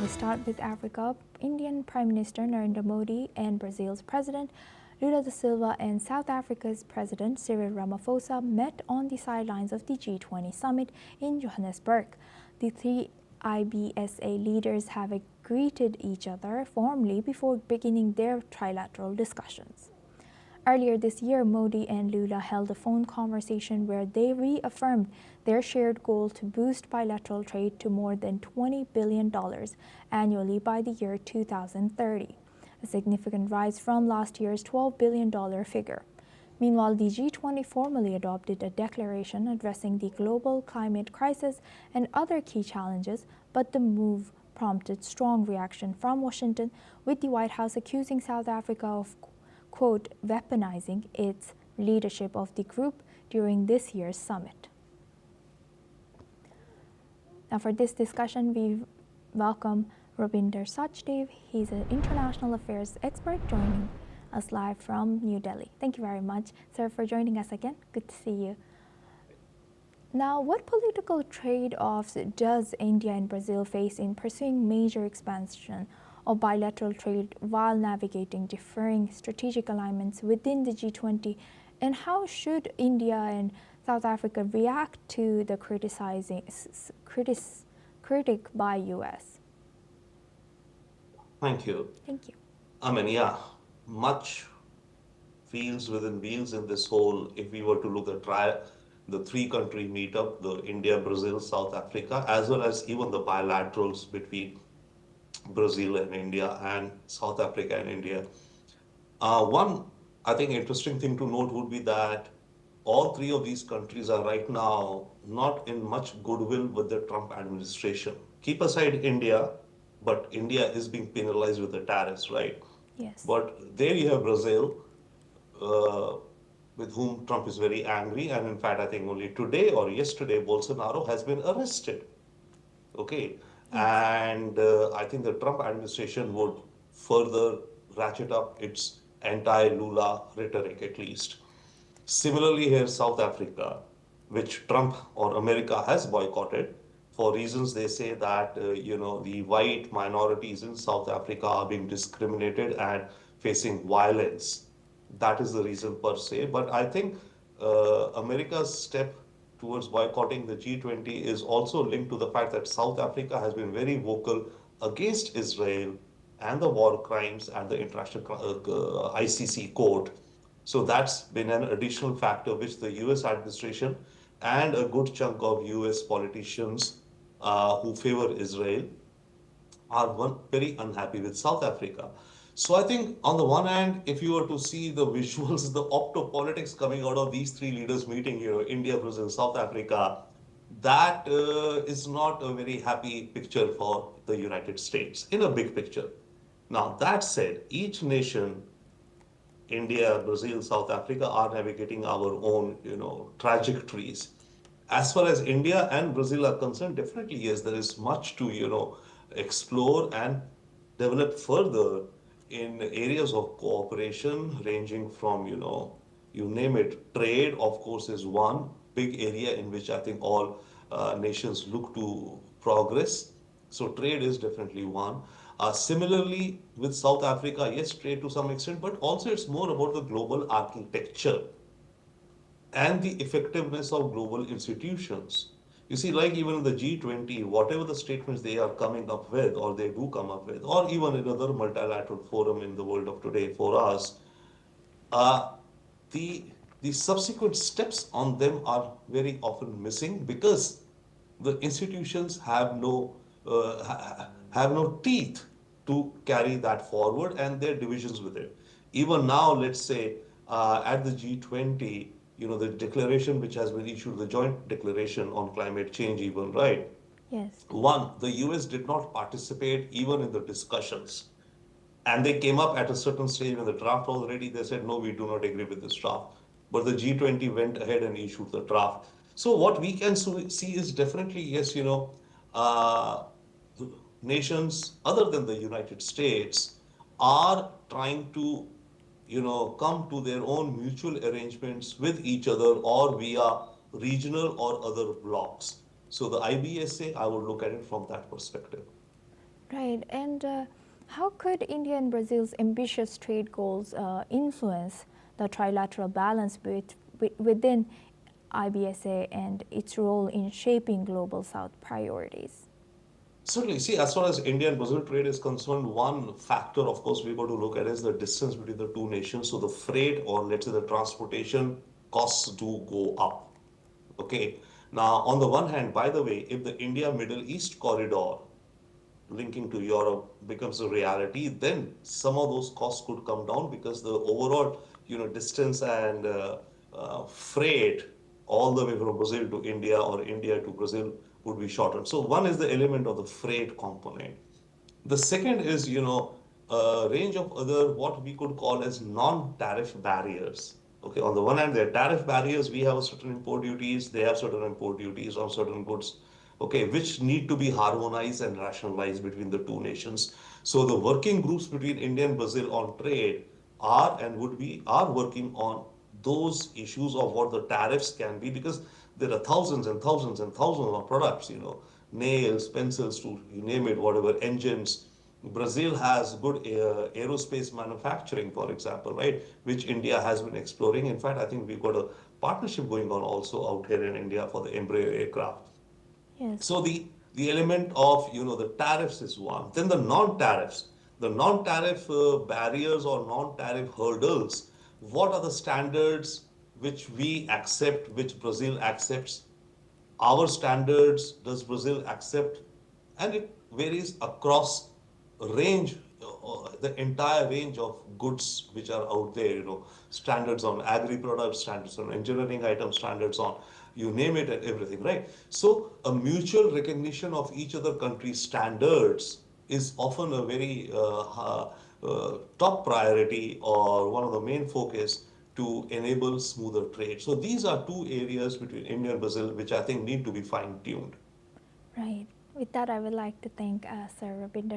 we start with Africa. Indian Prime Minister Narendra Modi and Brazil's President Lula da Silva and South Africa's President Cyril Ramaphosa met on the sidelines of the G20 Summit in Johannesburg. The three IBSA leaders have greeted each other formally before beginning their trilateral discussions. Earlier this year, Modi and Lula held a phone conversation where they reaffirmed their shared goal to boost bilateral trade to more than $20 billion annually by the year 2030, a significant rise from last year's $12 billion figure. Meanwhile, the G20 formally adopted a declaration addressing the global climate crisis and other key challenges, but the move prompted strong reaction from Washington, with the White House accusing South Africa of quote, weaponizing its leadership of the group during this year's summit. Now for this discussion, we welcome Rabinder Sachdev. He's an international affairs expert joining us live from New Delhi. Thank you very much, sir, for joining us again. Good to see you. Now, what political trade-offs does India and Brazil face in pursuing major expansion of bilateral trade while navigating differing strategic alignments within the G20, and how should India and South Africa react to the critic by US? Thank you. Thank you. I mean, yeah, much wheels within wheels in this whole, if we were to look at the three-country meetup, the India, Brazil, South Africa, as well as even the bilaterals between Brazil and India and South Africa and India. One, I think, interesting thing to note would be that all three of these countries are right now not in much goodwill with the Trump administration. Keep aside India, but India is being penalized with the tariffs, right? Yes. But there you have Brazil, with whom Trump is very angry. And in fact, I think only today or yesterday, Bolsonaro has been arrested. Okay. And I think the Trump administration would further ratchet up its anti-Lula rhetoric, at least. Similarly, here South Africa, which Trump or America has boycotted for reasons they say that, the white minorities in South Africa are being discriminated and facing violence. That is the reason per se. But I think America's step towards boycotting the G20 is also linked to the fact that South Africa has been very vocal against Israel and the war crimes at the International ICC court. So that's been an additional factor which the US administration and a good chunk of US politicians who favor Israel are very unhappy with South Africa. So I think on the one hand, if you were to see the visuals, the optopolitics coming out of these three leaders meeting, India, Brazil, South Africa, that is not a very happy picture for the United States in a big picture. Now, that said, each nation, India, Brazil, South Africa, are navigating our own, trajectories. As far as India and Brazil are concerned, definitely, yes, there is much to, explore and develop further in areas of cooperation ranging from, you name it, trade, of course, is one big area in which I think all nations look to progress. So trade is definitely one. Similarly, with South Africa, yes, trade to some extent, but also it's more about the global architecture and the effectiveness of global institutions. You see, like even in the G20, whatever the statements they are coming up with, or they do come up with, or even in other multilateral forum in the world of today for us, the subsequent steps on them are very often missing because the institutions have no teeth to carry that forward and their divisions with it. Even now, let's say at the G20, the declaration which has been issued, the joint declaration on climate change even, right? Yes. One, the US did not participate even in the discussions. And they came up at a certain stage when the draft was ready, they said, no, we do not agree with this draft. But the G20 went ahead and issued the draft. So what we can see is definitely, yes, nations other than the United States are trying to come to their own mutual arrangements with each other or via regional or other blocs. So the IBSA, I would look at it from that perspective. Right. And how could India and Brazil's ambitious trade goals influence the trilateral balance within IBSA and its role in shaping global South priorities? Certainly, see, as far as India and Brazil trade is concerned, one factor, of course, we've got to look at is the distance between the two nations. So the freight or let's say the transportation costs do go up. Okay. Now, on the one hand, by the way, if the India Middle East corridor linking to Europe becomes a reality, then some of those costs could come down because the overall, distance and freight all the way from Brazil to India or India to Brazil would be shortened. So one is the element of the freight component. The second is, a range of other what we could call as non-tariff barriers. Okay, on the one hand, there are tariff barriers. We have a certain import duties. They have certain import duties on certain goods. Okay, which need to be harmonized and rationalized between the two nations. So the working groups between India and Brazil on trade are working on those issues of what the tariffs can be because there are thousands and thousands and thousands of products, nails, pencils, to you name it, whatever, engines. Brazil has good aerospace manufacturing, for example, right, which India has been exploring. In fact, I think we've got a partnership going on also out here in India for the Embraer aircraft. Yes. So the element of the tariffs is one. Then the non-tariff barriers or non-tariff hurdles. What are the standards which we accept, which Brazil accepts? Our standards does Brazil accept? And it varies across range, the entire range of goods which are out there, standards on agri products, standards on engineering items, standards on you name it and everything, right? So a mutual recognition of each other country's standards is often a very top priority or one of the main focus to enable smoother trade. So these are two areas between India and Brazil which I think need to be fine tuned. Right. With that, I would like to thank Sir Rabinder